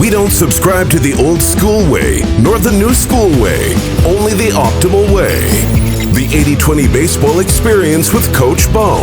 We don't subscribe to the old school way, nor the new school way, only the optimal way. The 80-20 Baseball Experience with Coach Bo.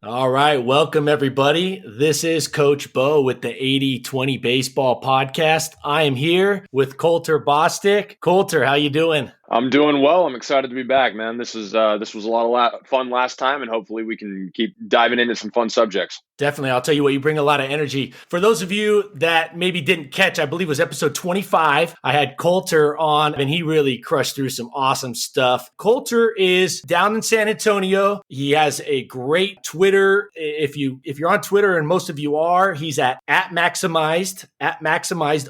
All right, welcome everybody. This is Coach Bo with the 80-20 Baseball Podcast. I am here with Colter Bostick. Colter, how you doing? I'm doing well. I'm excited to be back, man. This was a lot of fun last time, and hopefully we can keep diving into some fun subjects. Definitely. I'll tell you what, you bring a lot of energy. For those of you that maybe didn't catch, I believe it was episode 25, I had Colter on, and he really crushed through some awesome stuff. Colter is down in San Antonio. He has a great Twitter. If you're on Twitter, and most of you are, he's at maximized _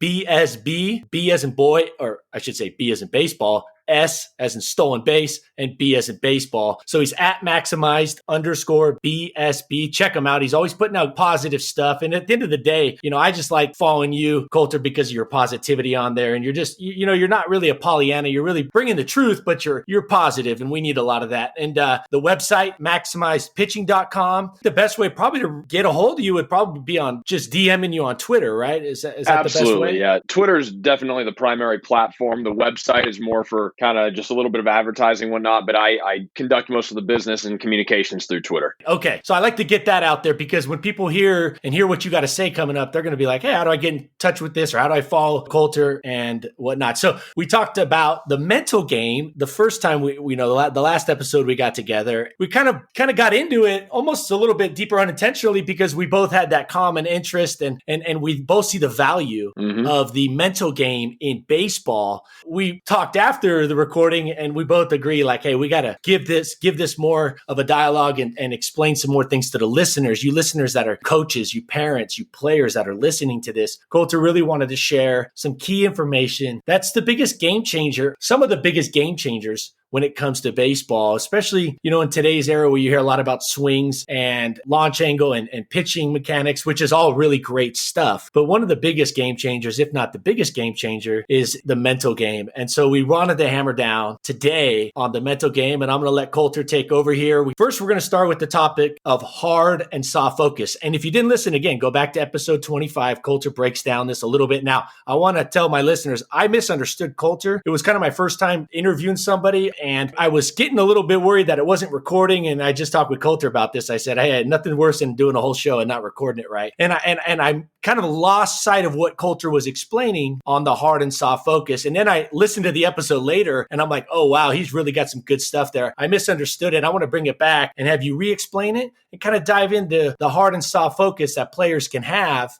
BSB, B as in boy, or I should say B as in baseball, S as in stolen base, and B as in baseball. So he's at maximized _BSB. Check him out. He's always putting out positive stuff. And at the end of the day, I just like following you, Colter, because of your positivity on there. And you're just, you're not really a Pollyanna. You're really bringing the truth, but you're positive, and we need a lot of that. And the website, maximizedpitching.com. The best way probably to get a hold of you would probably be on just DMing you on Twitter, right? Is that Absolutely, the best way? Yeah. Twitter is definitely the primary platform. The website is more for kind of just a little bit of advertising, whatnot, but I conduct most of the business and communications through Twitter. Okay. So I like to get that out there, because when people hear what you got to say coming up, they're going to be like, hey, how do I get in touch with this? Or how do I follow Colter and whatnot? So we talked about the mental game. The first time the last episode we got together, we kind of got into it almost a little bit deeper unintentionally, because we both had that common interest and we both see the value of the mental game in baseball. We talked after the recording, and we both agree, like, hey, we got to give this more of a dialogue and explain some more things to the listeners. You listeners that are coaches, you parents, you players that are listening to this. Colter really wanted to share some key information. That's the biggest game changer, some of the biggest game changers when it comes to baseball, especially, in today's era where you hear a lot about swings and launch angle and pitching mechanics, which is all really great stuff. But one of the biggest game changers, if not the biggest game changer, is the mental game. And so we wanted to hammer down today on the mental game, and I'm going to let Colter take over here. First, we're going to start with the topic of hard and soft focus. And if you didn't listen, again, go back to episode 25. Colter breaks down this a little bit. Now, I want to tell my listeners, I misunderstood Colter. It was kind of my first time interviewing somebody, and I was getting a little bit worried that it wasn't recording. And I just talked with Colter about this. I said, hey, I had nothing worse than doing a whole show and not recording it right. And I kind of lost sight of what Colter was explaining on the hard and soft focus. And then I listened to the episode later, and I'm like, oh, wow, he's really got some good stuff there. I misunderstood it. I want to bring it back and have you re-explain it and kind of dive into the hard and soft focus that players can have,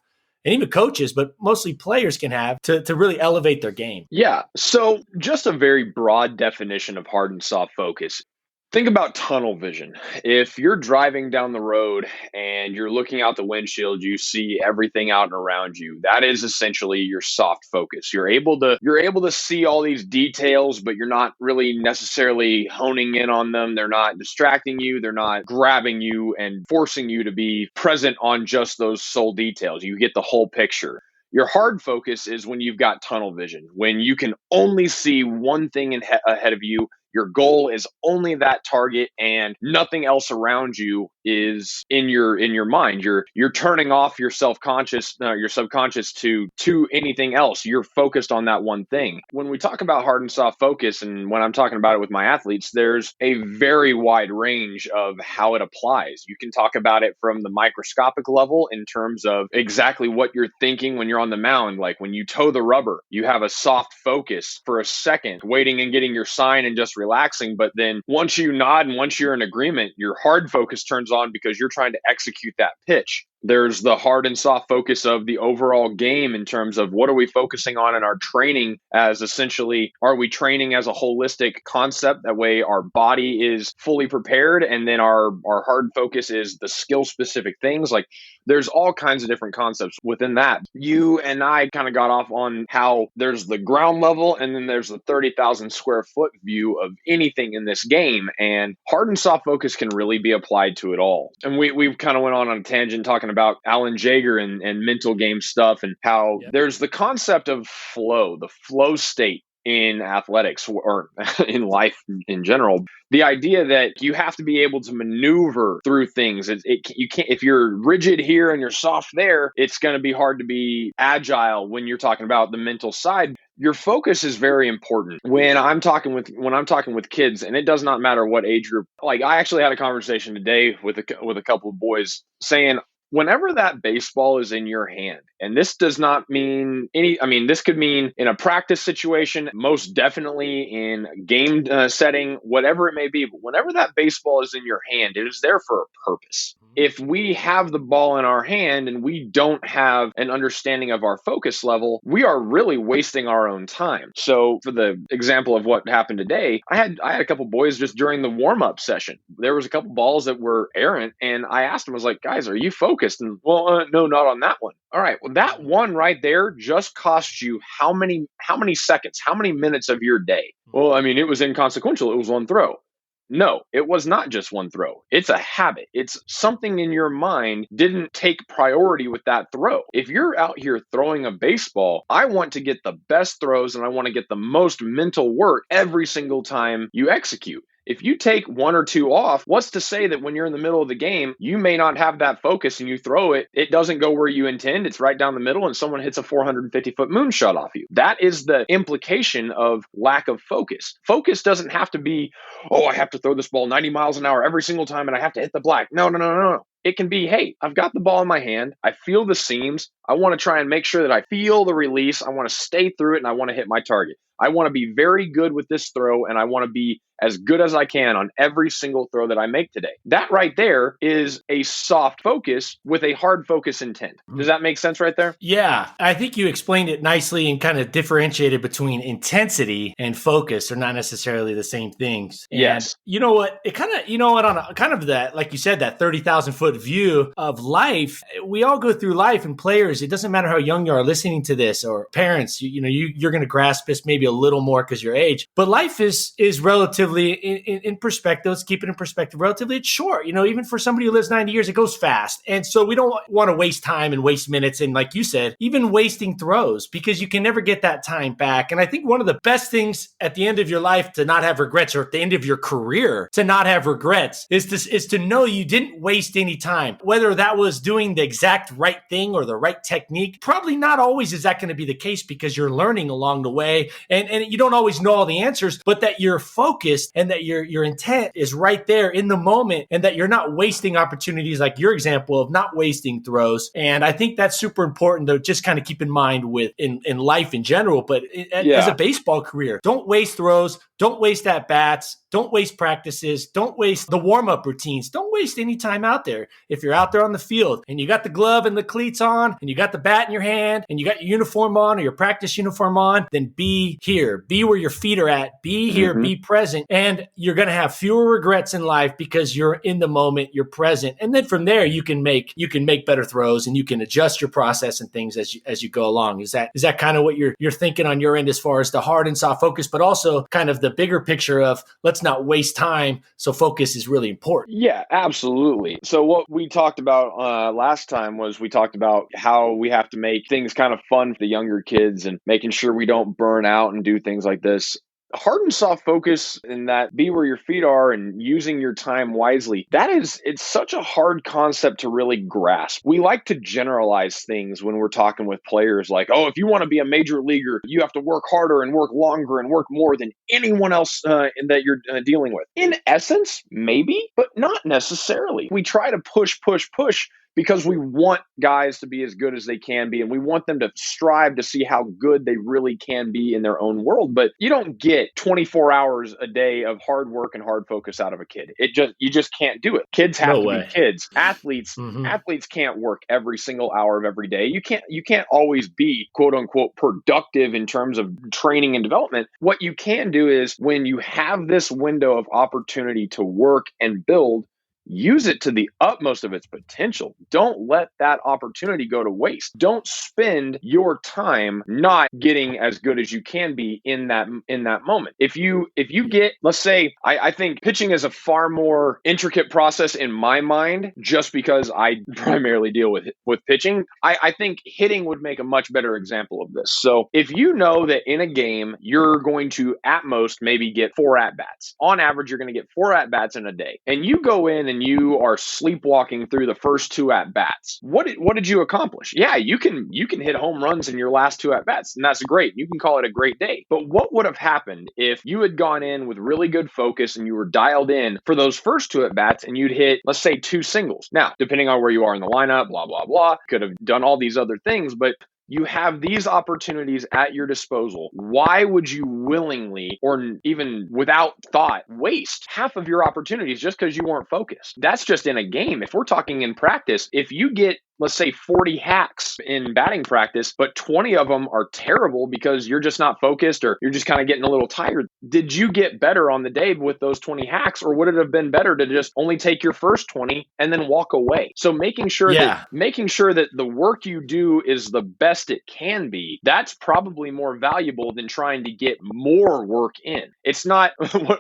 and even coaches, but mostly players can have to really elevate their game. Yeah. So just a very broad definition of hard and soft focus. Think about tunnel vision. If you're driving down the road and you're looking out the windshield, you see everything out and around you. That is essentially your soft focus. You're able to see all these details, but you're not really necessarily honing in on them. They're not distracting you. They're not grabbing you and forcing you to be present on just those sole details. You get the whole picture. Your hard focus is when you've got tunnel vision, when you can only see one thing ahead of you. Your goal is only that target, and nothing else around you is in your mind. You're turning off your subconscious to anything else. You're focused on that one thing. When we talk about hard and soft focus, and when I'm talking about it with my athletes, there's a very wide range of how it applies. You can talk about it from the microscopic level in terms of exactly what you're thinking when you're on the mound. Like when you toe the rubber, you have a soft focus for a second, waiting and getting your sign and just relaxing. But then once you nod and once you're in agreement, your hard focus turns on because you're trying to execute that pitch. There's the hard and soft focus of the overall game in terms of what are we focusing on in our training, as essentially, are we training as a holistic concept? That way our body is fully prepared, and then our hard focus is the skill specific things. Like there's all kinds of different concepts within that. You and I kind of got off on how there's the ground level and then there's the 30,000 square foot view of anything in this game, and hard and soft focus can really be applied to it all. And we kind of went on a tangent talking about Alan Jaeger and mental game stuff, and how there's the concept of flow, the flow state in athletics or in life in general. The idea that you have to be able to maneuver through things. You can't, if you're rigid here and you're soft there, it's going to be hard to be agile when you're talking about the mental side. Your focus is very important when I'm talking with kids, and it does not matter what age group. Like, I actually had a conversation today with a couple of boys saying, whenever that baseball is in your hand, and this does not mean this could mean in a practice situation, most definitely in game setting, whatever it may be, but whenever that baseball is in your hand, it is there for a purpose. If we have the ball in our hand and we don't have an understanding of our focus level, we are really wasting our own time. So for the example of what happened today, I had a couple boys just during the warm-up session. There was a couple balls that were errant, and I asked them, I was like, guys, are you focused? And no, not on that one. All right, well, that one right there just cost you how many seconds, how many minutes of your day? Well, I mean, it was inconsequential. It was one throw. No, it was not just one throw. It's a habit. It's something in your mind didn't take priority with that throw. If you're out here throwing a baseball, I want to get the best throws and I want to get the most mental work every single time you execute. If you take one or two off, what's to say that when you're in the middle of the game, you may not have that focus and you throw it, it doesn't go where you intend, it's right down the middle, and someone hits a 450-foot moonshot off you. That is the implication of lack of focus. Focus doesn't have to be, oh, I have to throw this ball 90 miles an hour every single time and I have to hit the black. No. It can be, hey, I've got the ball in my hand. I feel the seams. I want to try and make sure that I feel the release. I want to stay through it and I want to hit my target. I want to be very good with this throw and I want to be as good as I can on every single throw that I make today. That right there is a soft focus with a hard focus intent. Does that make sense right there? Yeah, I think you explained it nicely and kind of differentiated between intensity and focus are not necessarily the same things. And yes. You know what? It kind of, on a kind of that, like you said, that 30,000 foot view of life, we all go through life, and players, it doesn't matter how young you are listening to this, or parents, you're going to grasp this maybe a little more because your age, but life is relatively in perspective. Let's keep it in perspective. Relatively, it's short. Even for somebody who lives 90 years, it goes fast. And so we don't want to waste time and waste minutes. And like you said, even wasting throws, because you can never get that time back. And I think one of the best things at the end of your life to not have regrets, or at the end of your career to not have regrets, is to know you didn't waste any time. Whether that was doing the exact right thing or the right technique, probably not always is that going to be the case, because you're learning along the way. And you don't always know all the answers, but that you're focused and that your intent is right there in the moment, and that you're not wasting opportunities, like your example of not wasting throws. And I think that's super important to just kind of keep in mind in life in general, but as a baseball career, don't waste throws, don't waste at-bats, don't waste practices, don't waste the warm-up routines, don't waste any time out there. If you're out there on the field and you got the glove and the cleats on and you got the bat in your hand and you got your uniform on or your practice uniform on, then be here, be where your feet are at, be here, be present, and you're going to have fewer regrets in life because you're in the moment, you're present. And then from there, you can make better throws and you can adjust your process and things as you go along. Is that kind of what you're thinking on your end as far as the hard and soft focus, but also kind of the bigger picture of let's not waste time. So focus is really important. Yeah, absolutely. So what we talked about last time was we talked about how we have to make things kind of fun for the younger kids and making sure we don't burn out and do things like this. Hard and soft focus, and that be where your feet are and using your time wisely, it's such a hard concept to really grasp. We like to generalize things when we're talking with players, like, oh, if you want to be a major leaguer, you have to work harder and work longer and work more than anyone else that you're dealing with. In essence, maybe, but not necessarily. We try to push because we want guys to be as good as they can be, and we want them to strive to see how good they really can be in their own world. But you don't get 24 hours a day of hard work and hard focus out of a kid. You just can't do it. Kids have to be kids. Athletes can't work every single hour of every day. You can't always be quote unquote productive in terms of training and development. What you can do is, when you have this window of opportunity to work and build, use it to the utmost of its potential. Don't let that opportunity go to waste. Don't spend your time not getting as good as you can be in that moment. If you get, let's say, I think pitching is a far more intricate process in my mind, just because I primarily deal with pitching. I think hitting would make a much better example of this. So if you know that in a game you're going to at most maybe get 4 at bats, on average you're going to get 4 at bats in a day, and you go in and you are sleepwalking through the first 2 at bats, what did you accomplish? Yeah, you can hit home runs in your last 2 at bats, and that's great. You can call it a great day. But what would have happened if you had gone in with really good focus and you were dialed in for those first 2 at bats and you'd hit, let's say, 2 singles? Now, depending on where you are in the lineup, blah, blah, blah, could have done all these other things, but you have these opportunities at your disposal. Why would you willingly, or even without thought, waste half of your opportunities just because you weren't focused? That's just in a game. If we're talking in practice, if you get, let's say, 40 hacks in batting practice, but 20 of them are terrible because you're just not focused or you're just kind of getting a little tired, did you get better on the day with those 20 hacks, or would it have been better to just only take your first 20 and then walk away? So making sure that the work you do is the best it can be, that's probably more valuable than trying to get more work in. It's not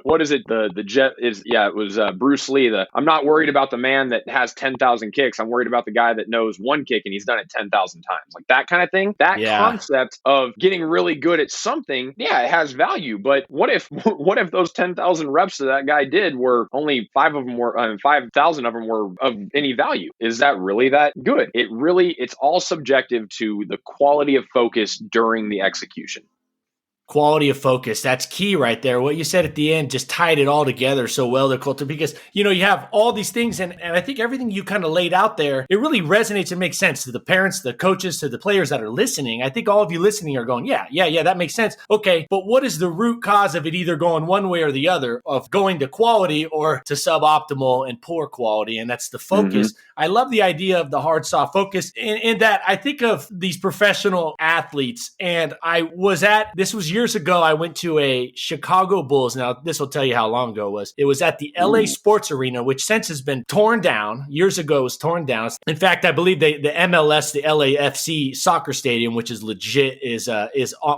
what is it? The jet is, it was Bruce Lee. I'm not worried about the man that has 10,000 kicks. I'm worried about the guy that knows one kick and he's done it 10,000 times. Like that kind of thing. That concept of getting really good at something, it has value. But what if those 10,000 reps that guy did were only 5,000 of them were of any value? Is that really that good? It's all subjective to the quality of focus during the execution. Quality of focus. That's key right there. What you said at the end just tied it all together so well there, Colter, because, you have all these things, and I think everything you kind of laid out there, it really resonates and makes sense to the parents, the coaches, to the players that are listening. I think all of you listening are going, yeah, that makes sense. Okay, but what is the root cause of it either going one way or the other, of going to quality or to suboptimal and poor quality? And that's the focus. Mm-hmm. I love the idea of the hard, soft focus in that I think of these professional athletes, and this was years ago, I went to a Chicago Bulls. Now, this will tell you how long ago it was. It was at the LA Sports Arena, which since has been torn down. Years ago, it was torn down. In fact, I believe the MLS, the LAFC soccer stadium, which is legit, is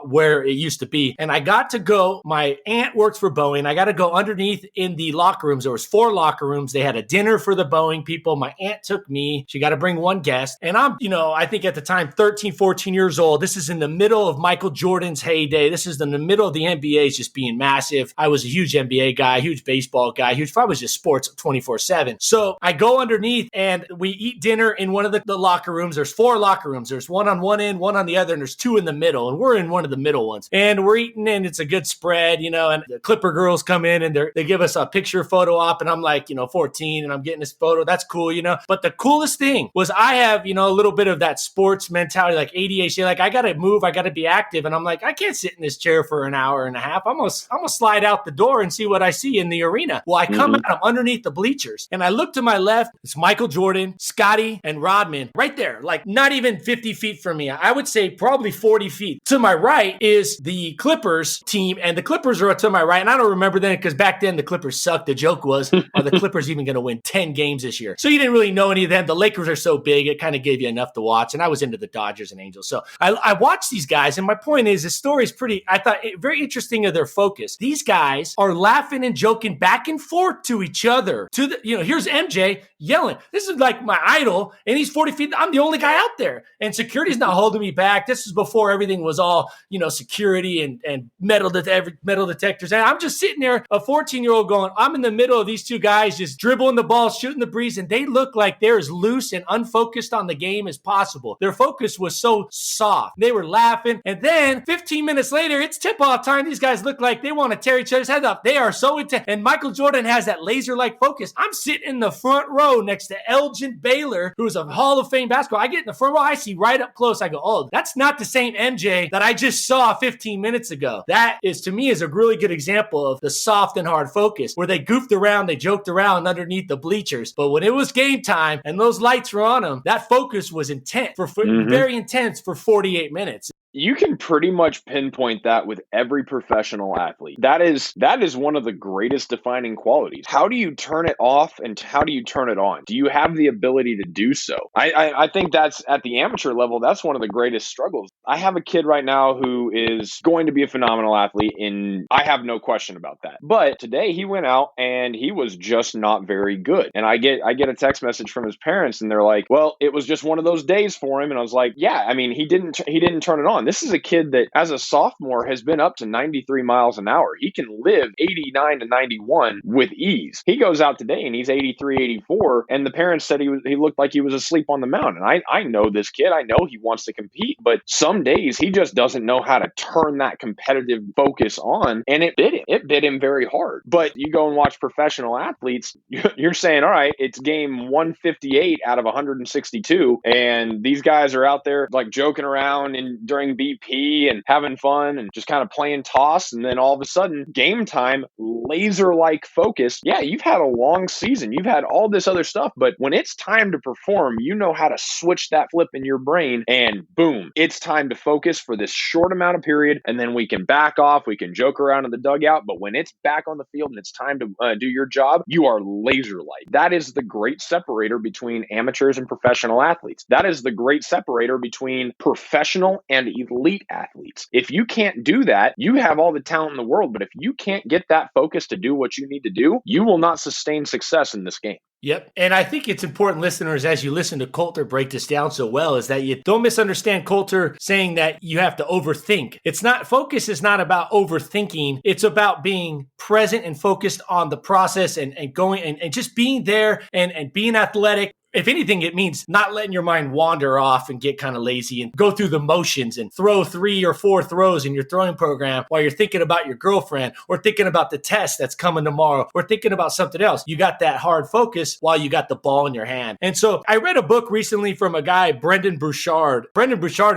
where it used to be. And I got to go. My aunt works for Boeing. I got to go underneath in the locker rooms. There was 4 locker rooms. They had a dinner for the Boeing people. My aunt took me. She got to bring one guest. And I'm, I think at the time, 13, 14 years old. This is in the middle of Michael Jordan's heyday. This is in the middle of the NBA just being massive. I was a huge NBA guy, huge baseball guy, I was just sports 24/7. So I go underneath and we eat dinner in one of the locker rooms. There's 4 locker rooms. There's one on one end, one on the other, and there's 2 in the middle. And we're in one of the middle ones. And we're eating, and it's a good spread, and the Clipper girls come in and they give us a picture photo op, and I'm like, 14, and I'm getting this photo. That's cool, But the coolest thing was I have, a little bit of that sports mentality, like ADHD, like I got to move, I got to be active. And I'm like, I can't sit in this chair for an hour and a half. I'm gonna slide out the door and see what I see in the arena. Well, I come out, I'm underneath the bleachers, and I look to my left. It's Michael Jordan, Scotty, and Rodman right there, like not even 50 feet from me. I would say probably 40 feet. To my right is the Clippers team, and the Clippers are to my right. And I don't remember then because back then the Clippers sucked. The joke was, are the Clippers even going to win 10 games this year? So you didn't really know any of them. The Lakers are so big, it kind of gave you enough to watch. And I was into the Dodgers and Angels. So I watched these guys, and my point is, the story is I thought very interesting of their focus. These guys are laughing and joking back and forth to each other. Here's MJ yelling, this is like my idol, and he's 40 feet. I'm the only guy out there, and security's not holding me back. This is before everything was all, security and metal detectors. And I'm just sitting there, a 14-year-old going, I'm in the middle of these 2 guys just dribbling the ball, shooting the breeze, and they look like they're as loose and unfocused on the game as possible. Their focus was so soft. They were laughing, and then 15 minutes later, it's tip-off time. These guys look like they want to tear each other's heads up. They are so intense. And Michael Jordan has that laser-like focus. I'm sitting in the front row next to Elgin Baylor, who's a Hall of Fame basketball. I get in the front row. I see right up close. I go, oh, that's not the same MJ that I just saw 15 minutes ago. That is, to me, is a really good example of the soft and hard focus, where they goofed around, they joked around underneath the bleachers. But when it was game time and those lights were on them, that focus was intense, very intense for 48 minutes. You can pretty much pinpoint that with every professional athlete. That is one of the greatest defining qualities. How do you turn it off and how do you turn it on? Do you have the ability to do so? I think that's at the amateur level, that's one of the greatest struggles. I have a kid right now who is going to be a phenomenal athlete, and I have no question about that. But today he went out and he was just not very good. And I get a text message from his parents and they're like, well, it was just one of those days for him. And I was like, yeah, I mean, he didn't turn it on. This is a kid that as a sophomore has been up to 93 miles an hour. He can live 89 to 91 with ease. He goes out today and he's 83, 84. And the parents said he looked like he was asleep on the mountain. And I know this kid. I know he wants to compete, but some days he just doesn't know how to turn that competitive focus on. And it bit him. It bit him very hard. But you go and watch professional athletes, you're saying, all right, it's game 158 out of 162. And these guys are out there like joking around and during BP and having fun and just kind of playing toss. And then all of a sudden, game time, laser-like focus. Yeah, you've had a long season. You've had all this other stuff. But when it's time to perform, you know how to switch that flip in your brain and boom, it's time to focus for this short amount of period. And then we can back off. We can joke around in the dugout. But when it's back on the field and it's time to do your job, you are laser-like. That is the great separator between amateurs and professional athletes. That is the great separator between professional and elite athletes. If you can't do that, you have all the talent in the world, but if you can't get that focus to do what you need to do, you will not sustain success in this game. Yep. And I think it's important, listeners, as you listen to Colter break this down so well, is that you don't misunderstand Colter saying that you have to overthink. Focus is not about overthinking. It's about being present and focused on the process and going and just being there and being athletic. If anything, it means not letting your mind wander off and get kind of lazy and go through the motions and throw 3 or 4 throws in your throwing program while you're thinking about your girlfriend or thinking about the test that's coming tomorrow or thinking about something else. You got that hard focus while you got the ball in your hand. And so I read a book recently from a guy, Brendan Bouchard. Brendan Bouchard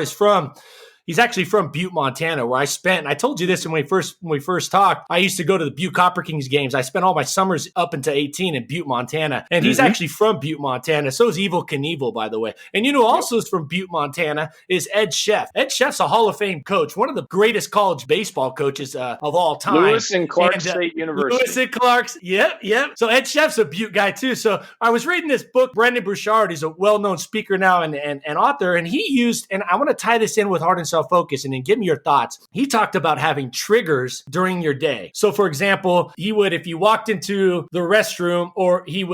He's actually from Butte, Montana, where I told you this when we first talked. I used to go to the Butte Copper Kings games. I spent all my summers up until 18 in Butte, Montana. And he's actually from Butte, Montana. So is Evil Knievel, by the way. And you know who also is from Butte, Montana is Ed Sheff. Ed Sheff's a Hall of Fame coach, one of the greatest college baseball coaches of all time. Lewis and Clark State University. Lewis and Clark's, yep. So Ed Sheff's a Butte guy too. So I was reading this book, Brendan Bouchard. He's a well-known speaker now and author. And he used, and I want to tie this in with Hard and Self-Focus and then give me your thoughts. He talked about having triggers during your day. So for example, he would, if you walked into the restroom,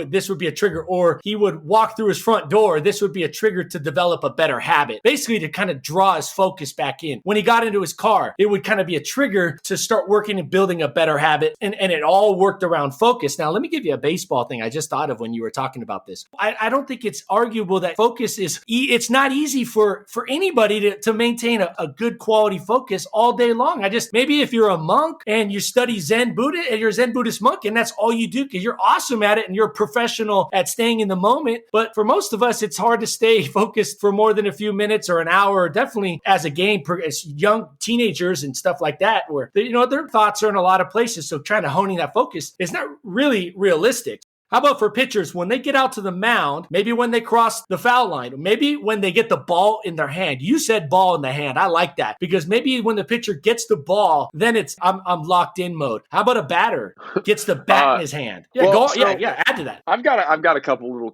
this would be a trigger, or he would walk through his front door, this would be a trigger to develop a better habit. Basically to kind of draw his focus back in. When he got into his car, it would kind of be a trigger to start working and building a better habit. And it all worked around focus. Now, let me give you a baseball thing I just thought of when you were talking about this. I don't think it's arguable that focus it's not easy for anybody to maintain a good quality focus all day long. Maybe if you're a monk and you study Zen Buddha and you're a Zen Buddhist monk and that's all you do because you're awesome at it and you're a professional at staying in the moment. But for most of us, it's hard to stay focused for more than a few minutes or an hour, definitely as as young teenagers and stuff like that, where their thoughts are in a lot of places. So trying to honing that focus is not really realistic. How about for pitchers, when they get out to the mound, maybe when they cross the foul line, maybe when they get the ball in their hand? You said ball in the hand. I like that because maybe when the pitcher gets the ball, then it's I'm locked in mode. How about a batter gets the bat in his hand? Yeah, add to that. I've got a couple little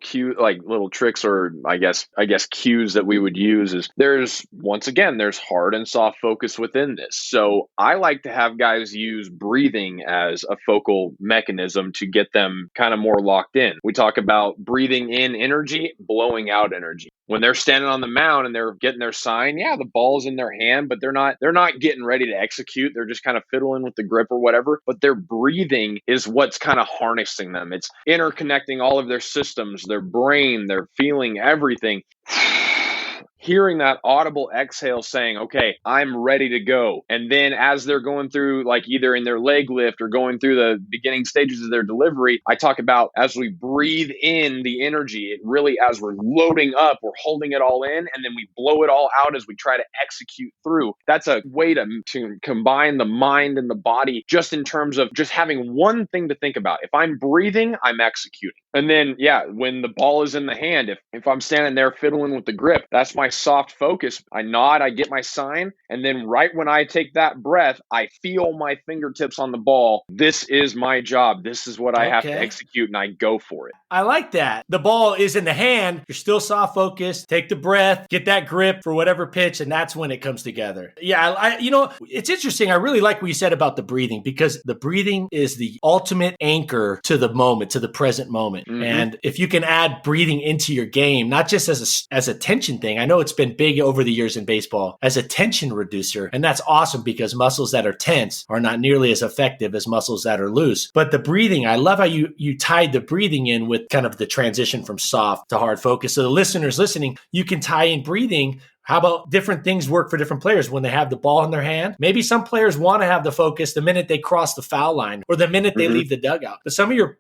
little tricks or I guess cues that we would use. Is there's hard and soft focus within this. So I like to have guys use breathing as a focal mechanism to get them kind of more locked in. We talk about breathing in energy, blowing out energy. When they're standing on the mound and they're getting their sign, the ball's in their hand, but they're not getting ready to execute. They're just kind of fiddling with the grip or whatever, but their breathing is what's kind of harnessing them. It's interconnecting all of their systems, their brain, their feeling, everything. Hearing that audible exhale saying, okay, I'm ready to go. And then as they're going through, like either in their leg lift or going through the beginning stages of their delivery, I talk about as we breathe in the energy, it really, as we're loading up, we're holding it all in, and then we blow it all out as we try to execute through. That's a way to combine the mind and the body just in terms of just having one thing to think about. If I'm breathing, I'm executing. And then, when the ball is in the hand, if I'm standing there fiddling with the grip, that's my soft focus, I nod, I get my sign, and then right when I take that breath, I feel my fingertips on the ball. This is my job. This is what I have to Okay. execute, and I go for it. I like that. The ball is in the hand. You're still soft focused. Take the breath, get that grip for whatever pitch, and that's when it comes together. Yeah, it's interesting. I really like what you said about the breathing, because the breathing is the ultimate anchor to the moment, to the present moment. Mm-hmm. And if you can add breathing into your game, not just as a tension thing. I know it's been big over the years in baseball as a tension reducer, and that's awesome because muscles that are tense are not nearly as effective as muscles that are loose. But the breathing, I love how you tied the breathing in with kind of the transition from soft to hard focus. So the listeners listening, you can tie in breathing. How about different things work for different players when they have the ball in their hand? Maybe some players want to have the focus the minute they cross the foul line or the minute they leave the dugout. But some of your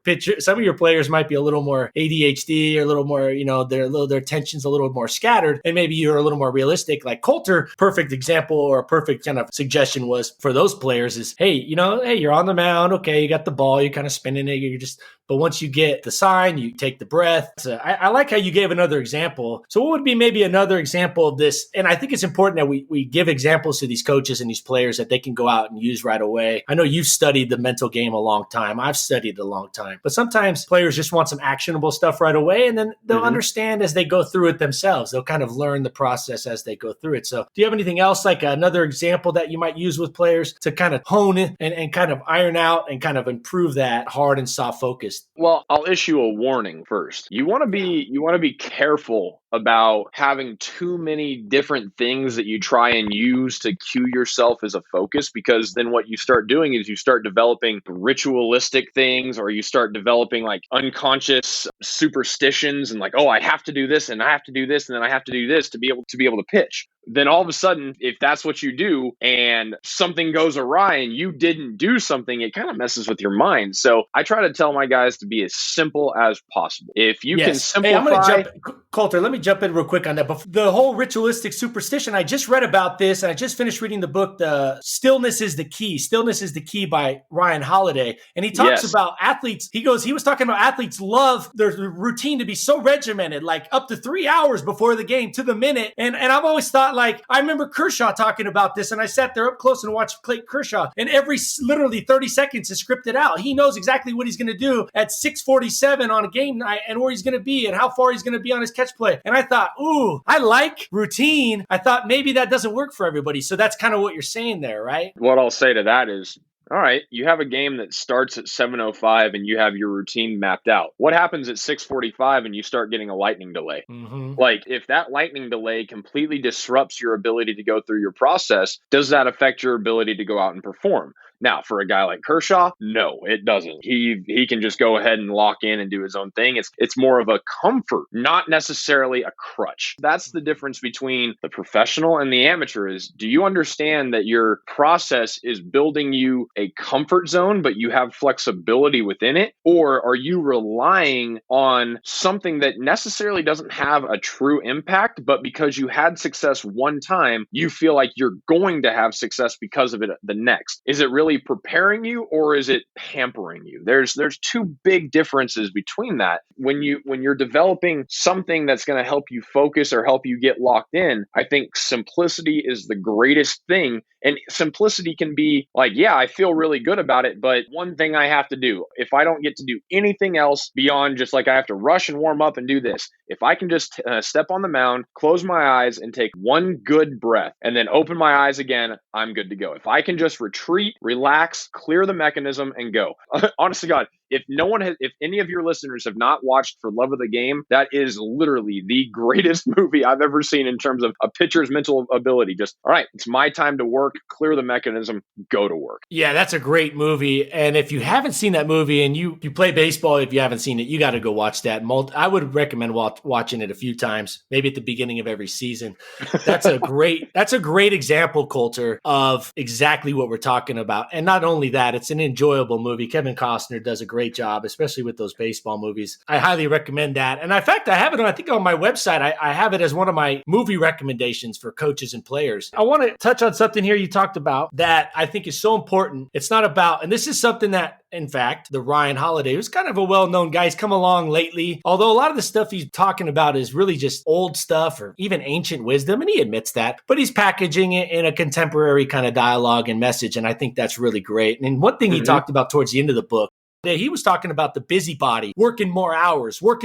players might be a little more ADHD or a little more, their attention's a little more scattered, and maybe you're a little more realistic. Like Colter, perfect example or a perfect kind of suggestion was for those players is, hey, you're on the mound. Okay, you got the ball, you're kind of spinning it. But once you get the sign, you take the breath. So I like how you gave another example. So what would be maybe another example of this? And I think it's important that we give examples to these coaches and these players that they can go out and use right away. I know you've studied the mental game a long time. I've studied it a long time. But sometimes players just want some actionable stuff right away, and then they'll understand as they go through it themselves. They'll kind of learn the process as they go through it. So do you have anything else, like another example that you might use with players to kind of hone it and kind of iron out and kind of improve that hard and soft focus? Well, I'll issue a warning first. You want to be careful about having too many different things that you try and use to cue yourself as a focus, because then what you start doing is you start developing ritualistic things, or you start developing like unconscious superstitions and like, oh, I have to do this and I have to do this and then I have to do this to be able to pitch. Then all of a sudden, if that's what you do and something goes awry and you didn't do something, it kind of messes with your mind. So I try to tell my guys to be as simple as possible. If you can simplify. Hey, I'm going to jump, Colter, let me jump in real quick on that. But the whole ritualistic superstition, I just read about this, and I just finished reading the book, The Stillness is the Key. Stillness is the Key by Ryan Holiday. And he talks about athletes. He was talking about athletes love their routine to be so regimented, like up to 3 hours before the game to the minute. And I've always thought, like, I remember Kershaw talking about this, and I sat there up close and watched Clayton Kershaw, and every literally 30 seconds is scripted out. He knows exactly what he's going to do at 6:47 on a game night and where he's going to be and how far he's going to be on his catch play. And I thought, ooh, I like routine. I thought maybe that doesn't work for everybody. So that's kind of what you're saying there, right? What I'll say to that is, all right, you have a game that starts at 7:05 and you have your routine mapped out. What happens at 6:45 and you start getting a lightning delay? Like, if that lightning delay completely disrupts your ability to go through your process, does that affect your ability to go out and perform? Now, for a guy like Kershaw, no, it doesn't. He can just go ahead and lock in and do his own thing. It's more of a comfort, not necessarily a crutch. That's the difference between the professional and the amateur. Is, do you understand that your process is building you a comfort zone, but you have flexibility within it? Or are you relying on something that necessarily doesn't have a true impact, but because you had success one time, you feel like you're going to have success because of it the next? Is it really preparing you, or is it hampering you? There's two big differences between that. When you're developing something that's going to help you focus or help you get locked in, I think simplicity is the greatest thing. And simplicity can be like, yeah, I feel really good about it, but one thing I have to do, if I don't get to do anything else beyond just like I have to rush and warm up and do this, if I can just step on the mound, close my eyes and take one good breath and then open my eyes again, I'm good to go. If I can just retreat, relax, clear the mechanism and go. Honest to God, if any of your listeners have not watched For Love of the Game, that is literally the greatest movie I've ever seen in terms of a pitcher's mental ability. Just, all right, it's my time to work, clear the mechanism, go to work. Yeah, that's a great movie. And if you haven't seen that movie and you play baseball, if you haven't seen it, you got to go watch that. I would recommend watching it a few times, maybe at the beginning of every season. That's a great example, Colter, of exactly what we're talking about. And not only that, it's an enjoyable movie. Kevin Costner does a great great job, especially with those baseball movies. I highly recommend that. And in fact, I have it I think on my website. I have it as one of my movie recommendations for coaches and players. I want to touch on something here you talked about that I think is so important. It's not about, and this is something that, in fact, the Ryan Holiday, who's kind of a well-known guy, he's come along lately. Although a lot of the stuff he's talking about is really just old stuff or even ancient wisdom, and he admits that. But he's packaging it in a contemporary kind of dialogue and message, and I think that's really great. And one thing he talked about towards the end of the book, he was talking about the busybody, working more hours. So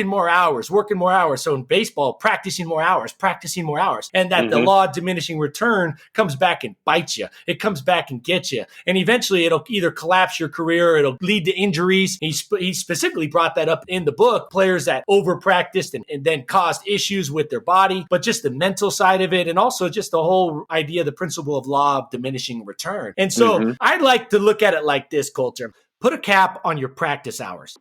in baseball, practicing more hours, and that the law of diminishing return comes back and bites you. It comes back and gets you. And eventually it'll either collapse your career, or it'll lead to injuries. He specifically brought that up in the book, players that over-practiced and then caused issues with their body, but just the mental side of it, and also just the whole idea, the principle of law of diminishing return. And so I'd like to look at it like this, Colter. Put a cap on your practice hours.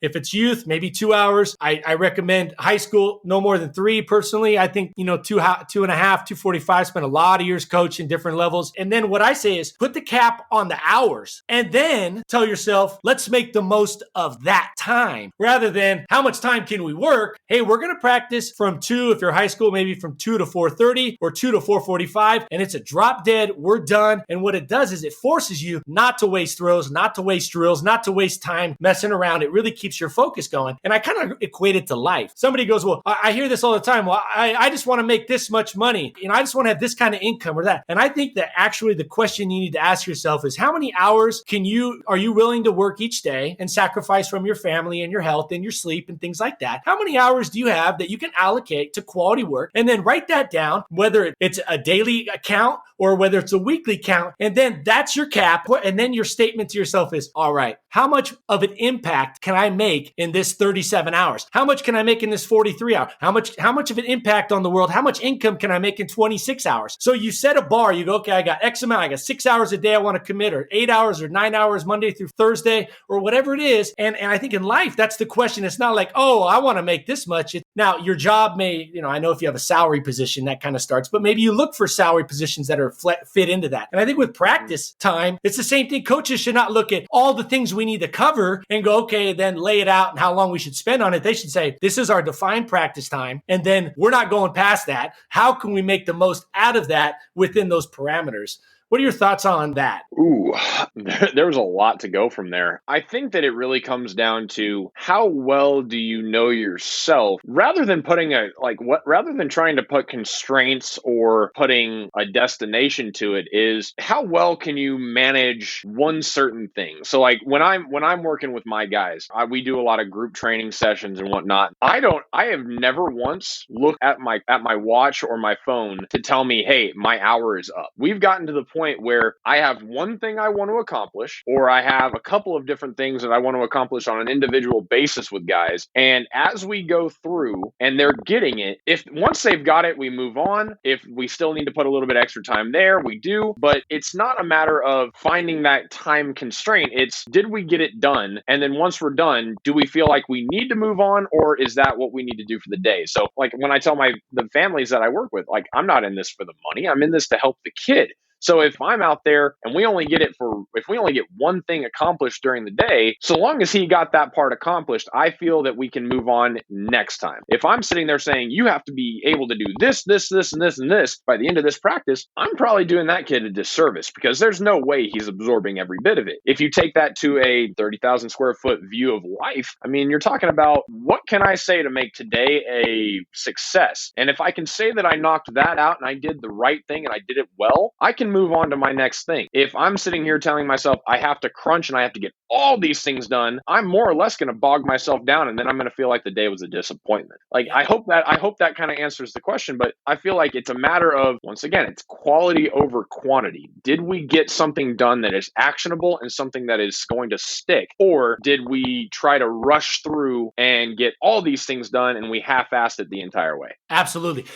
If it's youth, maybe 2 hours. I recommend high school, no more than 3 personally. I think, 2.5, 245, spend a lot of years coaching different levels. And then what I say is put the cap on the hours and then tell yourself, let's make the most of that time rather than how much time can we work? Hey, we're going to practice from 2, if you're high school, maybe from 2 to 4:30 or 2 to 4:45. And it's a drop dead. We're done. And what it does is it forces you not to waste throws, not to waste drills, not to waste time messing around. It really keeps your focus going. And I kind of equate it to life. Somebody goes, well, I hear this all the time. Well, I just want to make this much money. I just want to have this kind of income or that. And I think that actually the question you need to ask yourself is how many hours are you willing to work each day and sacrifice from your family and your health and your sleep and things like that? How many hours do you have that you can allocate to quality work? And then write that down, whether it's a daily count or whether it's a weekly count. And then that's your cap. And then your statement to yourself is, all right, how much of an impact can I make in this 37 hours? How much can I make in this 43 hours? How much of an impact on the world? How much income can I make in 26 hours? So you set a bar, you go, okay, I got X amount, I got 6 hours a day I want to commit, or 8 hours or 9 hours Monday through Thursday, or whatever it is. And I think in life, that's the question. It's not like, oh, I want to make this much. Now, your job may, I know if you have a salary position, that kind of starts, but maybe you look for salary positions that are fit into that. And I think with practice time, it's the same thing. Coaches should not look at all the things we need to cover and go, okay, then lay it out and how long we should spend on it. They should say, this is our defined practice time. And then we're not going past that. How can we make the most out of that within those parameters? What are your thoughts on that? Ooh, there was a lot to go from there. I think that it really comes down to how well do you know yourself, rather than rather than trying to put constraints or putting a destination to it, is how well can you manage one certain thing. So like when I'm working with my guys, we do a lot of group training sessions and whatnot. I have never once looked at my watch or my phone to tell me, hey, my hour is up. We've gotten to the point where I have one thing I want to accomplish, or I have a couple of different things that I want to accomplish on an individual basis with guys. And as we go through and they're getting it, if once they've got it, we move on. If we still need to put a little bit extra time there, we do. But it's not a matter of finding that time constraint. It's, did we get it done? And then once we're done, do we feel like we need to move on, or is that what we need to do for the day? So like when I tell the families that I work with, like, I'm not in this for the money. I'm in this to help the kid. So if I'm out there and if we only get one thing accomplished during the day, so long as he got that part accomplished, I feel that we can move on next time. If I'm sitting there saying, you have to be able to do this, this, this, and this, and this by the end of this practice, I'm probably doing that kid a disservice, because there's no way he's absorbing every bit of it. If you take that to a 30,000 square foot view of life, I mean, you're talking about, what can I say to make today a success? And if I can say that I knocked that out and I did the right thing and I did it well, I can move on to my next thing. If I'm sitting here telling myself I have to crunch and I have to get all these things done, I'm more or less going to bog myself down, and then I'm going to feel like the day was a disappointment. Like, I hope that kind of answers the question, but I feel like it's a matter of, once again, it's quality over quantity. Did we get something done that is actionable and something that is going to stick? Or did we try to rush through and get all these things done and we half-assed it the entire way? Absolutely.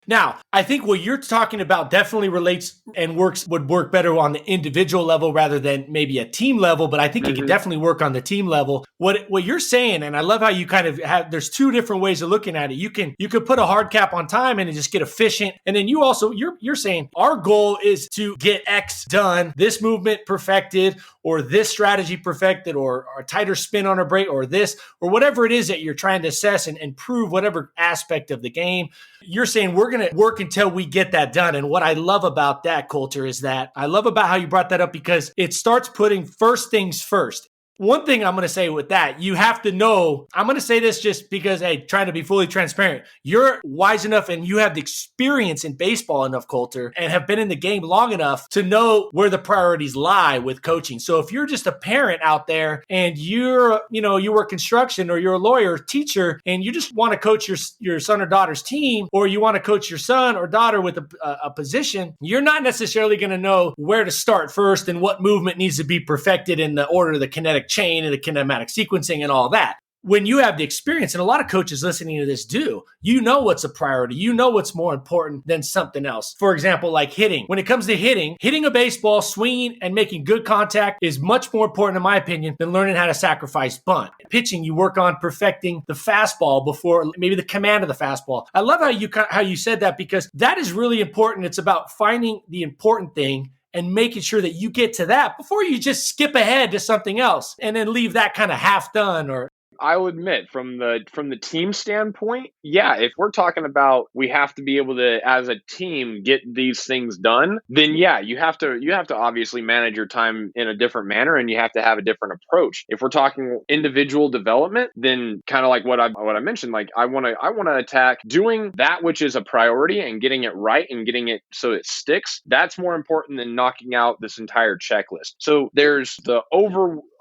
Now, I think what you're talking about definitely relates and would work better on the individual level rather than maybe a team level, but I think it can definitely work on the team level. What you're saying, and I love how you kind of have, there's two different ways of looking at it. You could put a hard cap on time and just get efficient. And then you also, you're saying our goal is to get X done, this movement perfected, or this strategy perfected, or a tighter spin on a break, or this, or whatever it is that you're trying to assess and improve whatever aspect of the game. You're saying we're going to work until we get that done. And what I love about that, Colter, is that I love about how you brought that up because it starts putting first things first. One thing I'm going to say with that, you have to know, I'm going to say this just because, hey, trying to be fully transparent. You're wise enough and you have the experience in baseball enough, Colter, and have been in the game long enough to know where the priorities lie with coaching. So if you're just a parent out there and you work construction or you're a lawyer or teacher and you just want to coach your son or daughter's team, or you want to coach your son or daughter with a position, you're not necessarily going to know where to start first and what movement needs to be perfected in the order of the kinetic chain and the kinematic sequencing and all that. When you have the experience, and a lot of coaches listening to this do, you know what's a priority. You know what's more important than something else. For example, like hitting. When it comes to hitting a baseball, swinging, and making good contact is much more important, in my opinion, than learning how to sacrifice bunt. Pitching, you work on perfecting the fastball before maybe the command of the fastball. I love how you said that because that is really important. It's about finding the important thing and making sure that you get to that before you just skip ahead to something else and then leave that kind of half done. Or I'll admit, from the team standpoint, yeah, if we're talking about we have to be able to, as a team, get these things done, then yeah, you have to obviously manage your time in a different manner, and you have to have a different approach. If we're talking individual development, then kind of like what I mentioned, like I want to attack doing that which is a priority and getting it right and getting it so it sticks. That's more important than knocking out this entire checklist. So there's the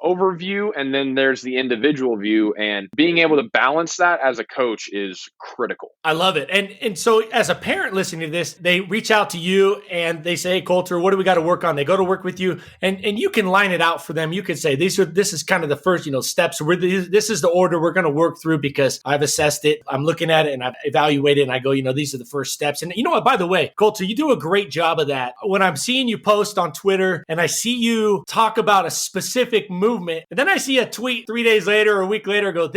overview, and then there's the individual view, and being able to balance that as a coach is critical. I love it. And so as a parent listening to this, they reach out to you and they say, hey, Colter, what do we got to work on? They go to work with you and you can line it out for them. You could say, this is kind of the first, steps. This is the order we're going to work through because I've assessed it. I'm looking at it and I've evaluated it and I go, these are the first steps. And you know what, by the way, Colter, you do a great job of that. When I'm seeing you post on Twitter and I see you talk about a specific movement, and then I see a tweet 3 days later or a week later go,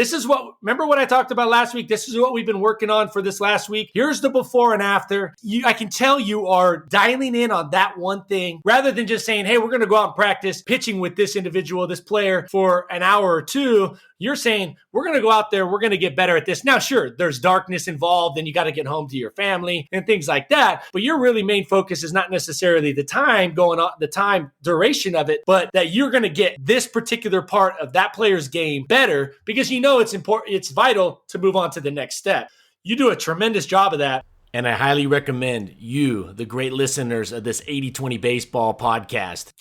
remember what I talked about last week? This is what we've been working on for this last week. Here's the before and after. I can tell you are dialing in on that one thing rather than just saying, hey, we're going to go out and practice pitching with this individual, this player for an hour or two. You're saying, we're going to go out there, we're going to get better at this. Now, sure, there's darkness involved and you got to get home to your family and things like that. But your really main focus is not necessarily the time going on, the time duration of it, but that you're going to get this particular part of that player's game better because it's important, it's vital to move on to the next step. You do a tremendous job of that. And I highly recommend you, the great listeners of this 80-20 Baseball podcast,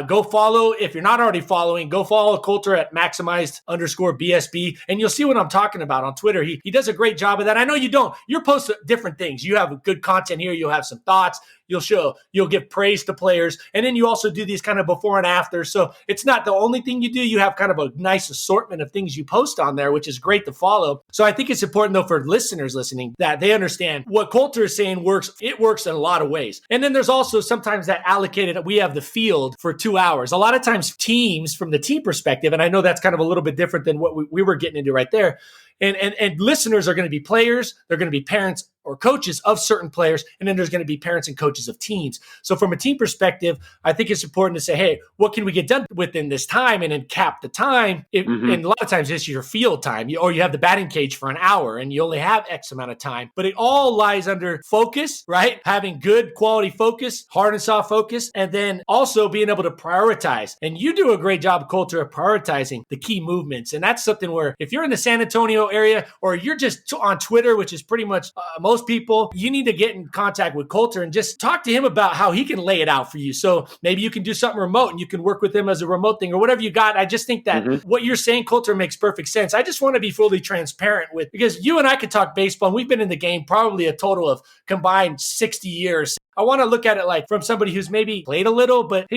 go follow. If you're not already following, go follow Colter at maximized_BSB, and you'll see what I'm talking about on Twitter. He does a great job of that. I know you don't. You're posting different things. You have good content here. You'll have some thoughts. You'll give praise to players. And then you also do these kind of before and after. So it's not the only thing you do. You have kind of a nice assortment of things you post on there, which is great to follow. So I think it's important though for listeners listening that they understand what Colter is saying works. It works in a lot of ways. And then there's also sometimes that allocated, we have the field for 2 hours. A lot of times teams from the team perspective, and I know that's kind of a little bit different than what we were getting into right there. And listeners are going to be players. They're going to be parents or coaches of certain players. And then there's going to be parents and coaches of teams. So from a team perspective, I think it's important to say, hey, what can we get done within this time? And then cap the time. And a lot of times it's your field time, or you have the batting cage for an hour and you only have X amount of time. But it all lies under focus, right? Having good quality focus, hard and soft focus, and then also being able to prioritize. And you do a great job, Colter, of prioritizing the key movements. And that's something where if you're in the San Antonio area or you're just on Twitter, which is pretty much most people, you need to get in contact with Colter and just talk to him about how he can lay it out for you. So maybe you can do something remote and you can work with him as a remote thing or whatever you got. I just think that what you're saying, Colter, makes perfect sense. I just want to be fully transparent because you and I could talk baseball and we've been in the game probably a total of combined 60 years. I want to look at it like from somebody who's maybe played a little, but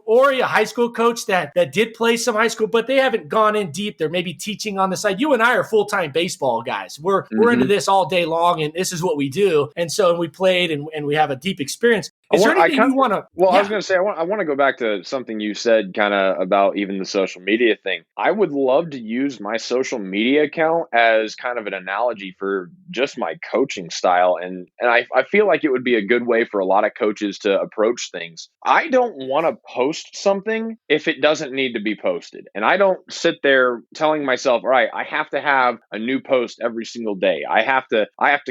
or a high school coach that did play some high school, but they haven't gone in deep. They're maybe teaching on the side. You and I are full-time baseball guys. We're into this all day long, and this is what we do. And so we played and we have a deep experience. Is there anything you want to? Well, yeah. I was going to say, I want to go back to something you said kind of about even the social media thing. I would love to use my social media account as kind of an analogy for just my coaching style. And I feel like it would be a good way for a lot of coaches to approach things. I don't want to post something if it doesn't need to be posted. And I don't sit there telling myself, all right, I have to have a new post every single day. I have to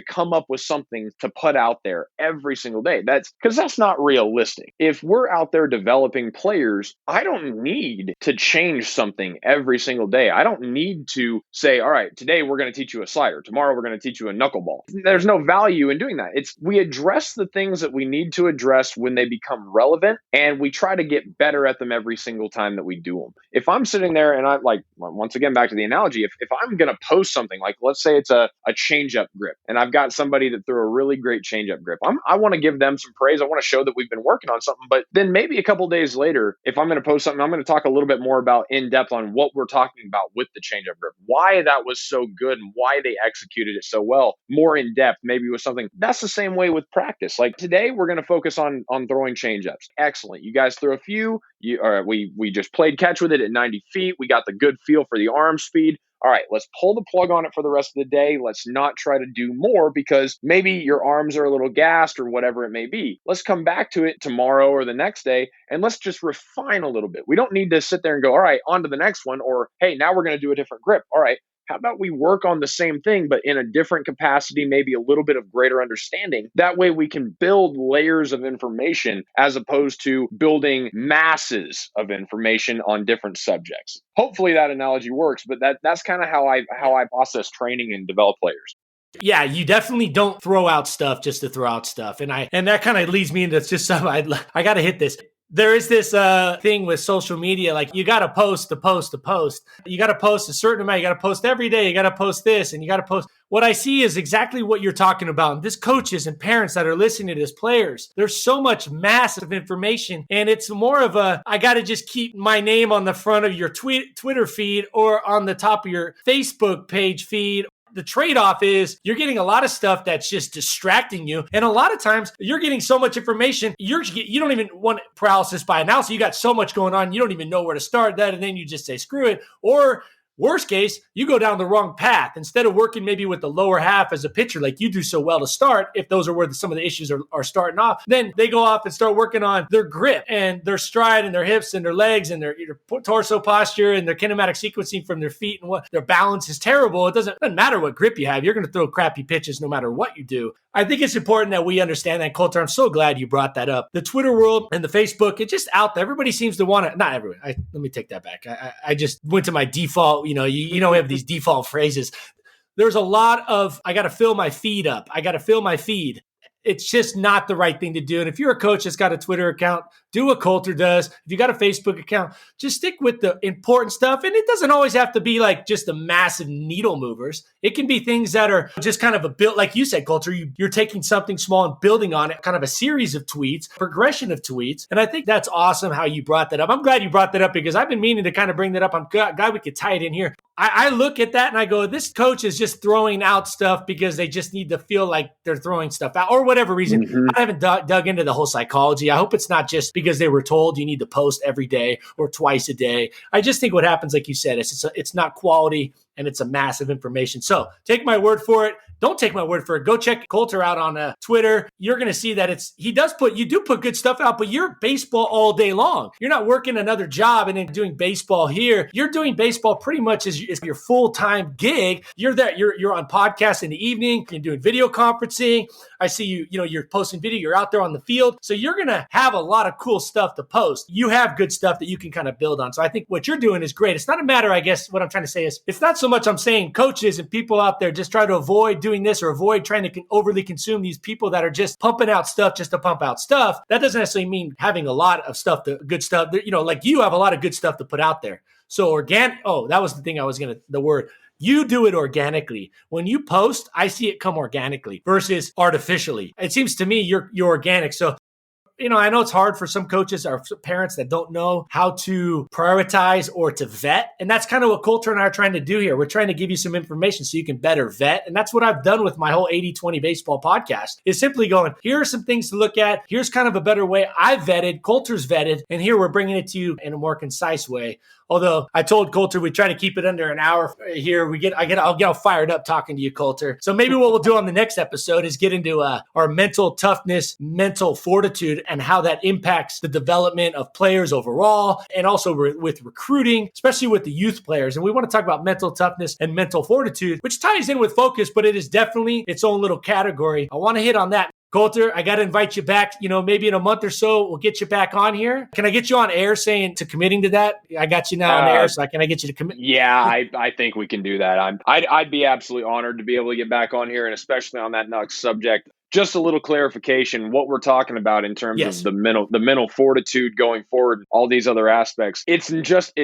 come up with something to put out there every single day. That's not realistic. If we're out there developing players, I don't need to change something every single day. I don't need to say, all right, today we're going to teach you a slider. Tomorrow we're going to teach you a knuckleball. There's no value in doing that. We address the things that we need to address when they become relevant, and we try to get better at them every single time that we do them. If I'm sitting there and I'm like, once again, back to the analogy, if I'm going to post something like, let's say it's a change-up grip, and I've got somebody that threw a really great change-up grip, I want to give them some praise. I want to show that we've been working on something. But then maybe a couple days later, if I'm going to post something, I'm going to talk a little bit more about in depth on what we're talking about with the change-up grip, why that was so good and why they executed it so well, more in depth, maybe with something. That's the same way with practice. Like today, we're going to focus on throwing change-ups. Excellent. You guys threw a few. We just played catch with it at 90 feet. We got the good feel for the arm speed. All right, let's pull the plug on it for the rest of the day. Let's not try to do more because maybe your arms are a little gassed or whatever it may be. Let's come back to it tomorrow or the next day, and let's just refine a little bit. We don't need to sit there and go, all right, on to the next one, or hey, now we're going to do a different grip. All right, how about we work on the same thing, but in a different capacity, maybe a little bit of greater understanding. That way we can build layers of information as opposed to building masses of information on different subjects. Hopefully that analogy works, but that's kind of how I process training and develop players. Yeah, you definitely don't throw out stuff just to throw out stuff. And that kind of leads me into just something I got to hit this. There is this thing with social media, like you got to post to post to post. You got to post a certain amount. You got to post every day. You got to post this and you got to post. What I see is exactly what you're talking about. And this coaches and parents that are listening to this, players, there's so much massive information. And it's more of I got to just keep my name on the front of your Twitter feed or on the top of your Facebook page feed. The trade-off is you're getting a lot of stuff that's just distracting you. And a lot of times you're getting so much information, you don't even want paralysis by analysis. You got so much going on, you don't even know where to start that. And then you just say, screw it. Or worst case, you go down the wrong path. Instead of working maybe with the lower half as a pitcher, like you do so well to start, if those are where some of the issues are starting off, then they go off and start working on their grip and their stride and their hips and their legs and their torso posture and their kinematic sequencing from their feet and what their balance is terrible. It doesn't matter what grip you have. You're going to throw crappy pitches no matter what you do. I think it's important that we understand that, Colter. I'm so glad you brought that up. The Twitter world and the Facebook, it's just out there. Everybody seems to want to, not everyone. Let me take that back. I just went to my default, we have these default phrases. There's a lot of, I got to fill my feed up. I got to fill my feed. It's just not the right thing to do. And if you're a coach that's got a Twitter account, do what Colter does. If you got a Facebook account, just stick with the important stuff. And it doesn't always have to be like just the massive needle movers. It can be things that are just kind of a build, like you said, Colter, you're taking something small and building on it, kind of a series of tweets, progression of tweets. And I think that's awesome how you brought that up. I'm glad you brought that up because I've been meaning to kind of bring that up. I'm glad we could tie it in here. I look at that and I go, this coach is just throwing out stuff because they just need to feel like they're throwing stuff out or whatever reason. Mm-hmm. I haven't dug into the whole psychology. I hope it's not just because they were told you need to post every day or twice a day. I just think what happens, like you said, it's not quality and it's a massive information. So take my word for it. Don't take my word for it. Go check Colter out on Twitter. You're going to see that you do put good stuff out, but you're baseball all day long. You're not working another job and then doing baseball here. You're doing baseball pretty much as your full-time gig. You're there. You're on podcasts in the evening. You're doing video conferencing. I see you're posting video. You're out there on the field. So you're going to have a lot of cool stuff to post. You have good stuff that you can kind of build on. So I think what you're doing is great. It's not a matter, I guess, what I'm trying to say is it's not so much I'm saying coaches and people out there just try to avoid doing this or avoid trying to overly consume these people that are just pumping out stuff just to pump out stuff. That doesn't necessarily mean having a lot of stuff, good stuff, like you have a lot of good stuff to put out there. So that was the thing the word. You do it organically. When you post, I see it come organically versus artificially. It seems to me you're organic. So I know it's hard for some coaches or parents that don't know how to prioritize or to vet. And that's kind of what Colter and I are trying to do here. We're trying to give you some information so you can better vet. And that's what I've done with my whole 80-20 baseball podcast, is simply going, here are some things to look at. Here's kind of a better way I've vetted, Colter's vetted, and here we're bringing it to you in a more concise way. Although I told Colter we try to keep it under an hour here. I'll get all fired up talking to you, Colter. So maybe what we'll do on the next episode is get into our mental toughness, mental fortitude, and how that impacts the development of players overall, and also with recruiting, especially with the youth players. And we want to talk about mental toughness and mental fortitude, which ties in with focus, but it is definitely its own little category. I want to hit on that. Colter, I got to invite you back, maybe in a month or so, we'll get you back on here. Can I get you on air committing to that? I got you now on air, so can I get you to commit? Yeah, I think we can do that. I'd be absolutely honored to be able to get back on here, and especially on that next subject. Just a little clarification, what we're talking about in terms of the mental fortitude going forward, all these other aspects. It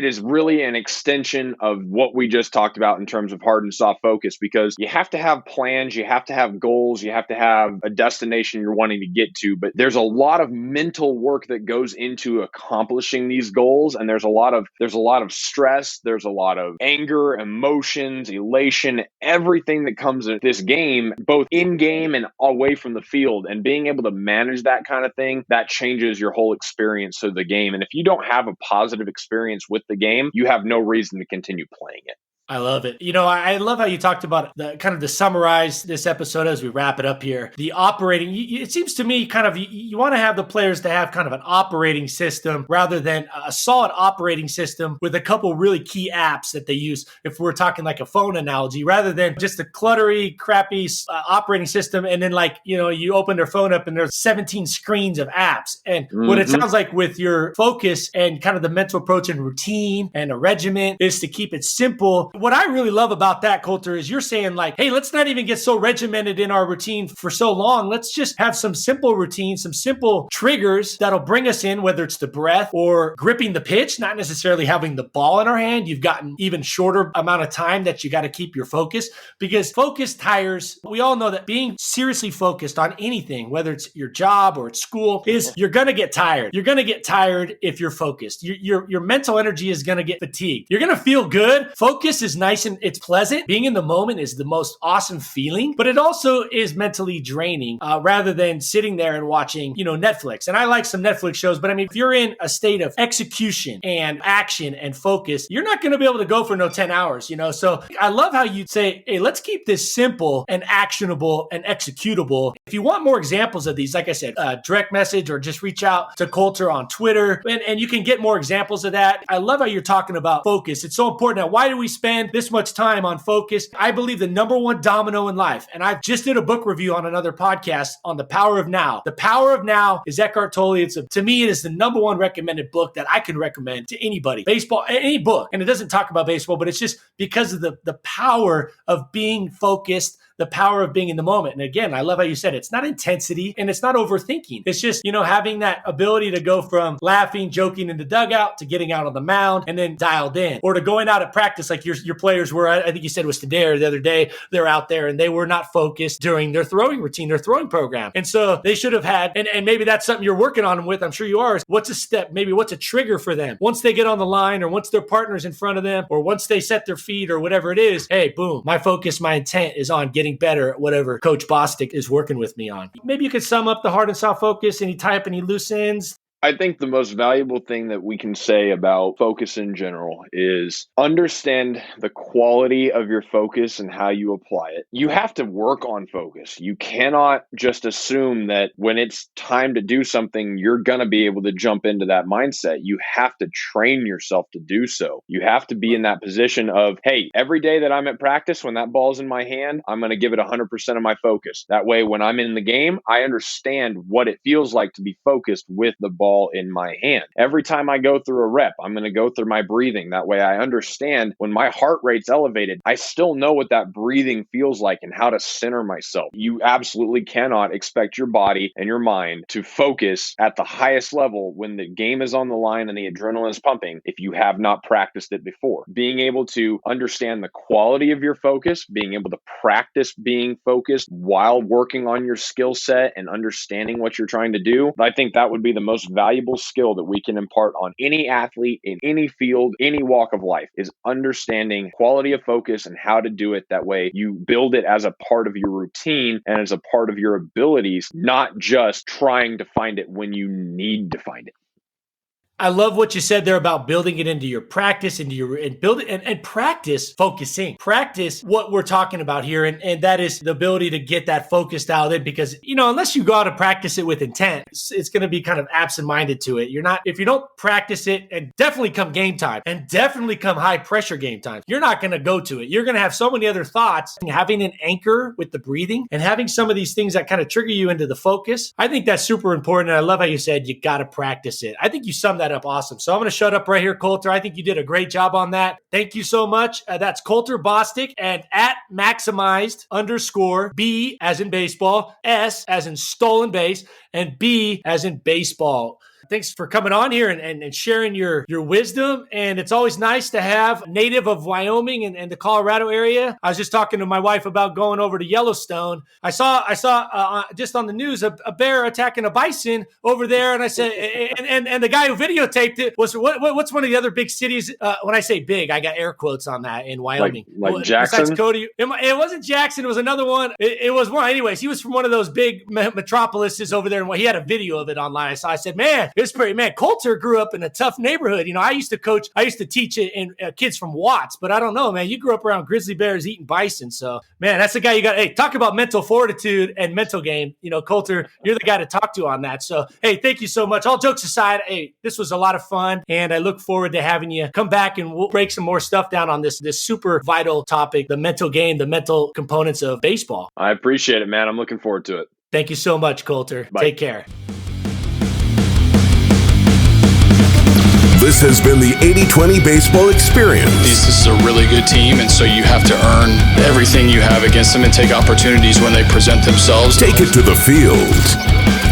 is really an extension of what we just talked about in terms of hard and soft focus, because you have to have plans, you have to have goals, you have to have a destination you're wanting to get to. But there's a lot of mental work that goes into accomplishing these goals, and there's a lot of stress, there's a lot of anger, emotions, elation, everything that comes in this game, both in game and away from the field, and being able to manage that kind of thing, that changes your whole experience of the game. And if you don't have a positive experience with the game, you have no reason to continue playing it. I love it. I love how you talked about to summarize this episode as we wrap it up here. The operating, it seems to me you want to have the players to have kind of an operating system rather than a solid operating system with a couple really key apps that they use. If we're talking like a phone analogy, rather than just a cluttery, crappy operating system. And then you open their phone up and there's 17 screens of apps. And what it sounds like with your focus and kind of the mental approach and routine and a regiment is to keep it simple. What I really love about that, Colter, is you're saying hey, let's not even get so regimented in our routine for so long. Let's just have some simple routines, some simple triggers that'll bring us in, whether it's the breath or gripping the pitch, not necessarily having the ball in our hand. You've gotten even shorter amount of time that you got to keep your focus, because focus tires. We all know that being seriously focused on anything, whether it's your job or it's school, you're going to get tired. You're going to get tired if you're focused. Your mental energy is going to get fatigued. You're going to feel good. Focus is nice and it's pleasant. Being in the moment is the most awesome feeling, but it also is mentally draining rather than sitting there and watching, Netflix. And I like some Netflix shows, but if you're in a state of execution and action and focus, you're not going to be able to go for no 10 hours, So I love how you say, hey, let's keep this simple and actionable and executable. If you want more examples of these, like I said, direct message or just reach out to Colter on Twitter and you can get more examples of that. I love how you're talking about focus. It's so important. Now, why do we spend this much time on focus? I believe the number one domino in life, and I just did a book review on another podcast on The Power of Now. The Power of Now is Eckhart Tolle. To me, it is the number one recommended book that I can recommend to anybody. Baseball, any book. And it doesn't talk about baseball, but it's just because of the power of being focused, the power of being in the moment. And again, I love how you said it's not intensity and it's not overthinking. It's just, having that ability to go from laughing, joking in the dugout to getting out on the mound and then dialed in, or to going out at practice like your players were. I think you said it was today or the other day. They're out there and they were not focused during their throwing routine, their throwing program. And so they should have had, and maybe that's something you're working on them with. I'm sure you are. What's a step? Maybe what's a trigger for them? Once they get on the line or once their partner's in front of them or once they set their feet or whatever it is, hey, boom, my focus, my intent is on getting better at whatever Coach Bostick is working with me on. Maybe you could sum up the hard and soft focus, any tie up any loose ends. I think the most valuable thing that we can say about focus in general is understand the quality of your focus and how you apply it. You have to work on focus. You cannot just assume that when it's time to do something, you're going to be able to jump into that mindset. You have to train yourself to do so. You have to be in that position of, hey, every day that I'm at practice, when that ball's in my hand, I'm going to give it 100% of my focus. That way, when I'm in the game, I understand what it feels like to be focused with the ball ball in my hand. Every time I go through a rep, I'm going to go through my breathing. That way I understand when my heart rate's elevated, I still know what that breathing feels like and how to center myself. You absolutely cannot expect your body and your mind to focus at the highest level when the game is on the line and the adrenaline is pumping if you have not practiced it before. Being able to understand the quality of your focus, being able to practice being focused while working on your skill set and understanding what you're trying to do, I think that would be the most valuable skill that we can impart on any athlete in any field, any walk of life, is understanding quality of focus and how to do it. That way you build it as a part of your routine and as a part of your abilities, not just trying to find it when you need to find it. I love what you said there about building it into your practice, and build it and practice focusing. Practice what we're talking about here. And that is the ability to get that focus dialed in, because, unless you go out and practice it with intent, it's going to be kind of absent-minded to it. If you don't practice it, and definitely come game time and definitely come high pressure game time, you're not going to go to it. You're going to have so many other thoughts. Having an anchor with the breathing and having some of these things that kind of trigger you into the focus, I think that's super important. And I love how you said you got to practice it. I think you summed that up awesome. So I'm going to shut up right here, Colter. I think you did a great job on that. Thank you so much. That's Colter Bostick, and at maximized_B as in baseball, S as in stolen base, and B as in baseball. Thanks for coming on here and sharing your wisdom. And it's always nice to have a native of Wyoming and the Colorado area. I was just talking to my wife about going over to Yellowstone. I saw just on the news a bear attacking a bison over there. And I said, and the guy who videotaped it was, what's one of the other big cities? When I say big, I got air quotes on that, in Wyoming. Like Jackson? Besides Cody. It wasn't Jackson. It was another one. It was one. Anyways, he was from one of those big metropolises over there. And he had a video of it online. So I said, man, it's pretty, man, Colter grew up in a tough neighborhood. I used to teach in kids from Watts, but I don't know, man, you grew up around grizzly bears eating bison. So, man, that's the guy you got. Hey, talk about mental fortitude and mental game. Colter, you're the guy to talk to on that. So, hey, thank you so much. All jokes aside, hey, this was a lot of fun, and I look forward to having you come back, and we'll break some more stuff down on this super vital topic, the mental game, the mental components of baseball. I appreciate it, man. I'm looking forward to it. Thank you so much, Colter. Bye. Take care. This has been the 80-20 Baseball Experience. This is a really good team, and so you have to earn everything you have against them and take opportunities when they present themselves. Take it to the field.